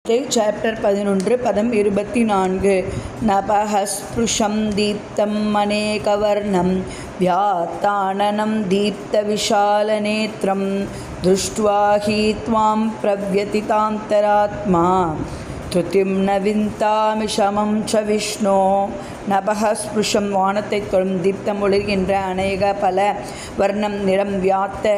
Chapter 11 பதம் 24 நபஹஸ்புஷம் தீப்தம் அநேகவர்ணம் வியாத்தானனம் தீப்த விஷாலநேத்ரம் திருஷ்ட்வா he த்வாம் பிரவ்யதிதாந்தராத்மா த்ருதிம் ந விந்தாமி சமம் ச விஷ்ணோ. நபஹஸ்புஷம் வானத்தை தொழும் தீப்தம் ஒளிர்கின்ற அநேக பல வர்ணம் நிறம் வியாத்த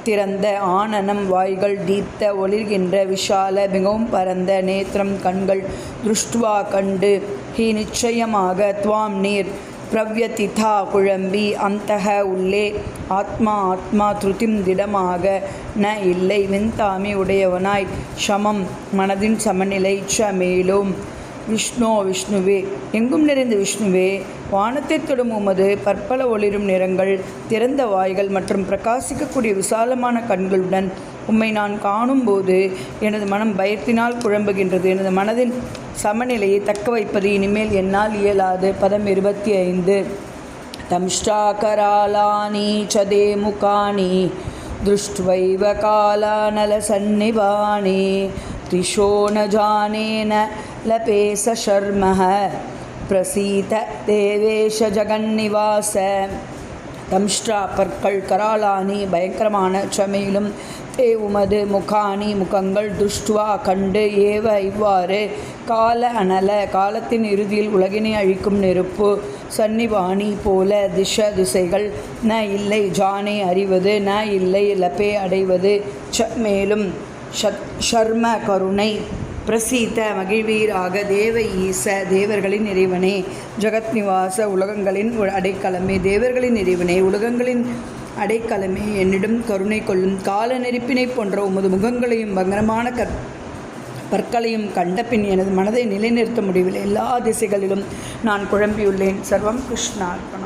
திறந்த ஆனனம் வாய்கள் தீப்த ஒளிர்கின்ற விஷால மிகவும் பரந்த நேத்திரம் கண்கள் திருஷ்டுவா கண்டு ஹி நிச்சயமாக துவாம் நீர் பிரவ்யதிதா குழம்பி அந்தக உள்ளே ஆத்மா ஆத்மா திருதிம் திடமாக ந இல்லை விந்தாமி உடையவனாய் சமம் மனதின் சமநிலை ச மேலும் விஷ்ணோ விஷ்ணுவே எங்கும் நிறைந்த விஷ்ணுவே வானத்தை தொடும் உமது பற்பல ஒளிரும் நிறங்கள் திறந்த வாய்கள் மற்றும் பிரகாசிக்கக்கூடிய விசாலமான கண்களுடன் உம்மை நான் காணும்போது எனது மனம் பயத்தினால் குழம்புகின்றது. எனது மனதின் சமநிலையை தக்க வைப்பது இனிமேல் என்னால் இயலாது. பதம் 25 தம்ஷ்டாகராலானி சதே முகானி திருஷ்ட்வைவ காலானல சன்னிபானி திஷோ ந ஜானேன லபேச ஷர்மஹ பிரசீத தேவேஷ ஜகன்னிவாச. தம்ஷ்டா பற்கள் கராலானி பயங்கரமான சமையிலும் தே உமது முகானி முகங்கள் துஷ்டுவா கண்டு ஏவ இவ்வாறு கால அனல காலத்தின் இறுதியில் உலகினை அழிக்கும் நெருப்பு சன்னிவாணி போல திசைகள் ந இல்லை ஜானே அறிவது ந இல்லை லபே அடைவது ச மேலும் ஷர்ம கருணை பிரசீத மகிழ்வீராக தேவ ஈச தேவர்களின் இறைவனே ஜகத் நிவாச உலகங்களின் அடைக்கலமே தேவர்களின் இறைவனே உலகங்களின் அடைக்கலமே என்னிடம் கருணை கொள்ளும். கால நெருப்பினை போன்ற உமது முகங்களையும் பங்கரமான பற்களையும் கண்ட பின் எனது மனதை நிலைநிறுத்த முடியவில்லை. எல்லா திசைகளிலும் நான் குழம்பியுள்ளேன். சர்வம் கிருஷ்ணார்ப்பணம்.